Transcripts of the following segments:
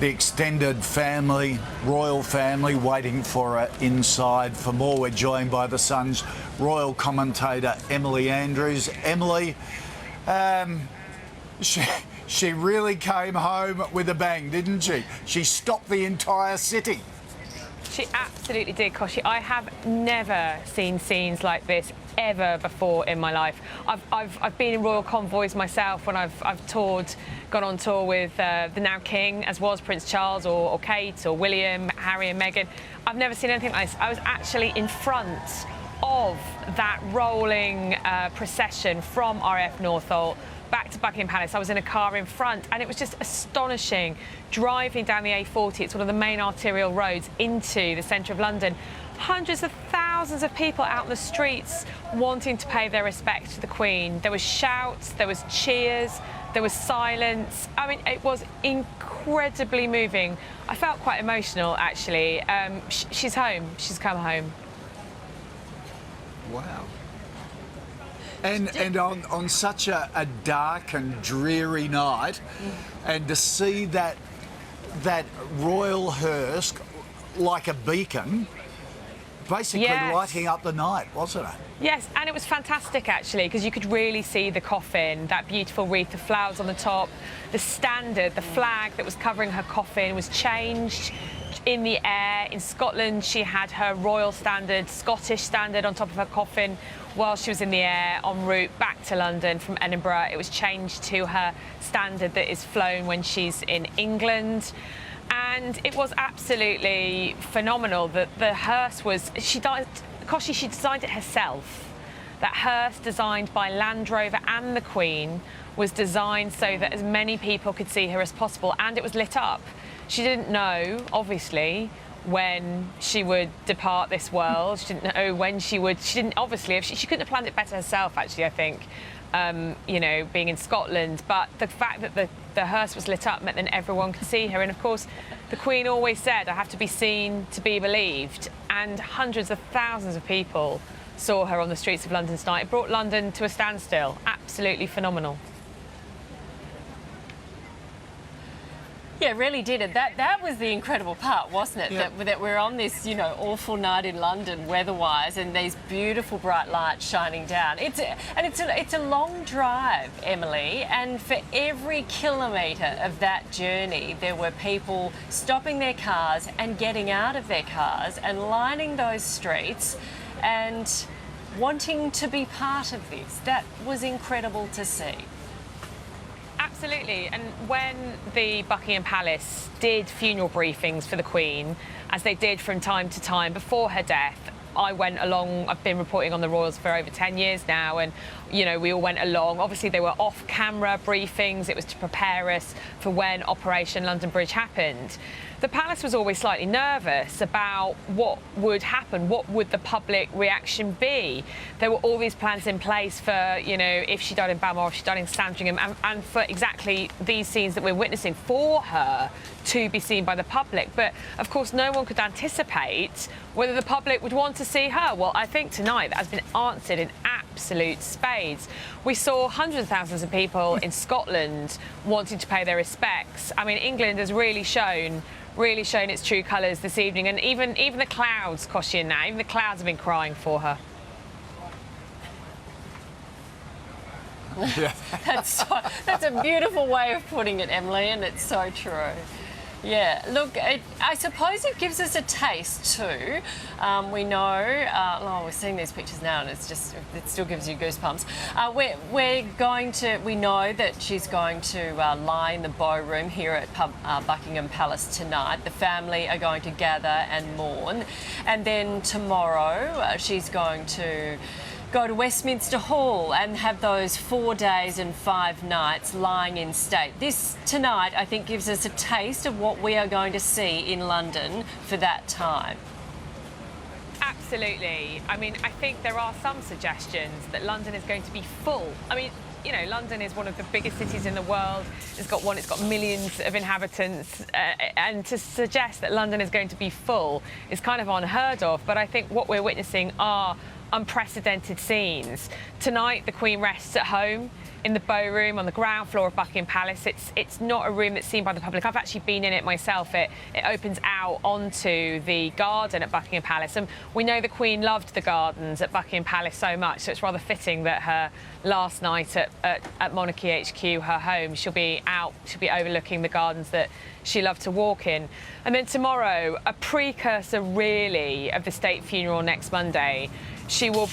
The extended family, royal family, waiting for her inside. For more, we're joined by the Sun's royal commentator, Emily Andrews. Emily, she really came home with a bang, didn't she? She stopped the entire city. She absolutely did, Koshi. I have never seen scenes like this ever before in my life. I've been in royal convoys myself when I've toured, gone on tour with the now King, as was Prince Charles or Kate or William, Harry and Meghan. I've never seen anything like this. I was actually in front of that rolling procession from RAF Northolt back to Buckingham Palace. I was in a car in front, and it was just astonishing driving down the A40. It's one of the main arterial roads into the centre of London. Hundreds of thousands of people out in the streets wanting to pay their respect to the Queen. There was shouts, there was cheers, there was silence. I mean, it was incredibly moving. I felt quite emotional, actually. She's home. She's come home. Wow. And on such a dark and dreary night, and to see that royal hearse like a beacon, basically lighting up the night, wasn't it? Yes, and it was fantastic, actually, because you could really see the coffin, that beautiful wreath of flowers on the top. The standard, the flag that was covering her coffin was changed in the air. In Scotland, she had her royal standard, Scottish standard on top of her coffin while she was in the air en route back to London from Edinburgh. It was changed to her standard that is flown when she's in England. And it was absolutely phenomenal that the hearse was, she designed it herself. That hearse, designed by Land Rover and the Queen, was designed so that as many people could see her as possible, and it was lit up. She didn't know, obviously, when she would depart this world. She didn't know when she didn't, obviously, she couldn't have planned it better herself, actually, I think, you know, being in Scotland. But the fact that the hearse was lit up meant that everyone could see her. And of course, the Queen always said, I have to be seen to be believed. And hundreds of thousands of people saw her on the streets of London tonight. It brought London to a standstill. Absolutely phenomenal. Yeah, it really did. That was the incredible part, wasn't it? Yeah. That we're on this, you know, awful night in London weather-wise, and these beautiful bright lights shining down. It's a long drive, Emily, and for every kilometre of that journey, there were people stopping their cars and getting out of their cars and lining those streets and wanting to be part of this. That was incredible to see. Absolutely, and when the Buckingham Palace did funeral briefings for the Queen, as they did from time to time before her death, I went along. I've been reporting on the royals for over 10 years now, and you know, we all went along. Obviously, they were off-camera briefings. It was to prepare us for when Operation London Bridge happened. The palace was always slightly nervous about what would happen, what would the public reaction be. There were all these plans in place for, you know, if she died in Balmoral, if she died in Sandringham, and for exactly these scenes that we're witnessing, for her to be seen by the public. But of course, no one could anticipate whether the public would want to see her. Well, I think tonight that has been answered in absolute spades. We saw hundreds of thousands of people in Scotland wanting to pay their respects. I mean, England has really shown its true colours this evening, and even the clouds, Koshi, and now, even the clouds have been crying for her. Yeah. That's a beautiful way of putting it, Emily, and it's so true. Yeah, look, I suppose it gives us a taste too. We know, we're seeing these pictures now, and it still gives you goosebumps. We know that she's going to lie in the Bow Room here at Buckingham Palace tonight. The family are going to gather and mourn, and then tomorrow she's going to go to Westminster Hall and have those 4 days and 5 nights lying in state. This tonight, I think, gives us a taste of what we are going to see in London for that time. Absolutely. I mean, I think there are some suggestions that London is going to be full. I mean, you know, London is one of the biggest cities in the world. It's got millions of inhabitants, and to suggest that London is going to be full is kind of unheard of. But I think what we're witnessing are unprecedented scenes. Tonight, the Queen rests at home in the bow room on the ground floor of Buckingham Palace. It's not a room that's seen by the public. I've actually been in it myself. It opens out onto the garden at Buckingham Palace, and we know the Queen loved the gardens at Buckingham Palace so much, so it's rather fitting that her last night at Monarchy HQ, her home, she'll be overlooking the gardens that she loved to walk in. And then tomorrow, a precursor really of the state funeral next Monday, she will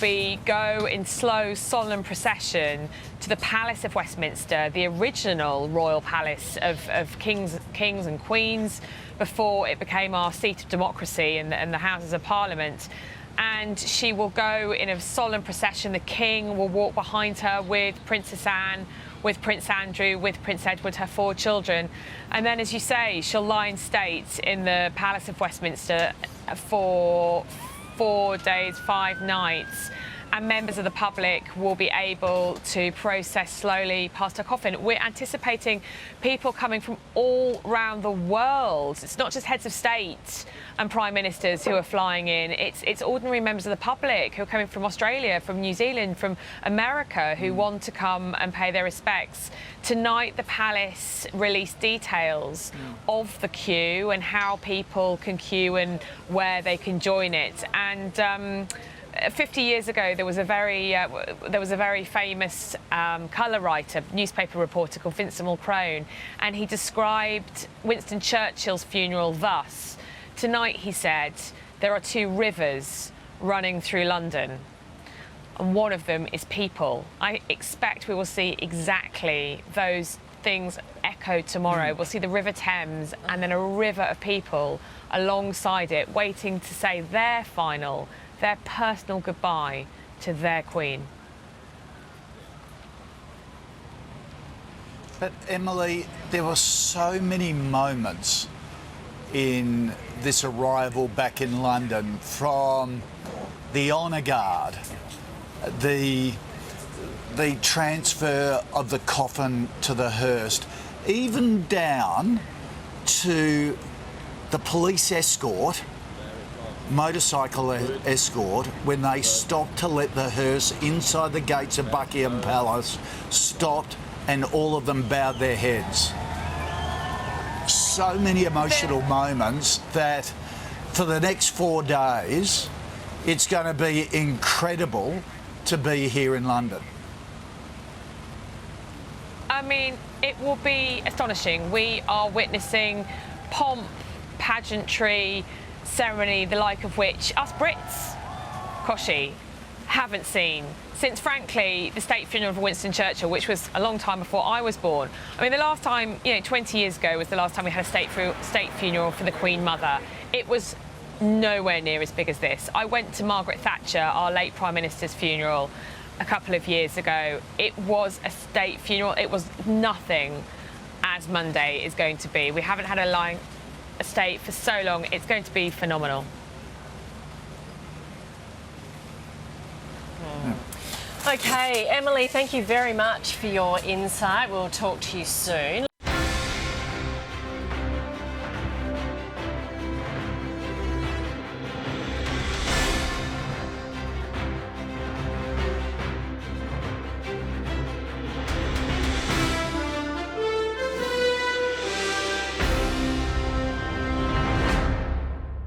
go in slow, solemn procession to the Palace of Westminster, the original royal palace of kings and queens before it became our seat of democracy in the Houses of Parliament. And she will go in a solemn procession. The King will walk behind her with Princess Anne, with Prince Andrew, with Prince Edward, her 4 children. And then, as you say, she'll lie in state in the Palace of Westminster for 4 days, 5 nights, and members of the public will be able to process slowly past her coffin. We're anticipating people coming from all around the world. It's not just heads of state and prime ministers who are flying in. It's ordinary members of the public who are coming from Australia, from New Zealand, from America, who want to come and pay their respects. Tonight, the palace released details of the queue and how people can queue and where they can join it. And 50 years ago, there was a very famous colour writer, newspaper reporter called Vincent Mulcrone, and he described Winston Churchill's funeral thus. Tonight, he said, there are 2 rivers running through London, and one of them is people. I expect we will see exactly those things echoed tomorrow. We'll see the River Thames and then a river of people alongside it, waiting to say their personal goodbye to their Queen. But Emily, there were so many moments in this arrival back in London, from the honour guard, the transfer of the coffin to the hearse, even down to the police escort, motorcycle escort, when they stopped to let the hearse inside the gates of Buckingham Palace, stopped, and all of them bowed their heads. So many emotional moments that for the next 4 days, it's going to be incredible to be here in London. I mean, it will be astonishing. We are witnessing pomp, pageantry, ceremony, the like of which us Brits, Koshi, haven't seen since, frankly, the state funeral of Winston Churchill, which was a long time before I was born. I mean, the last time, 20 years ago was the last time we had a state funeral for the Queen Mother. It was nowhere near as big as this. I went to Margaret Thatcher, our late Prime Minister's funeral, a couple of years ago. It was a state funeral. It was nothing as Monday is going to be. We haven't had a state for so long. It's going to be phenomenal. Okay, Emily, thank you very much for your insight. We'll talk to you soon.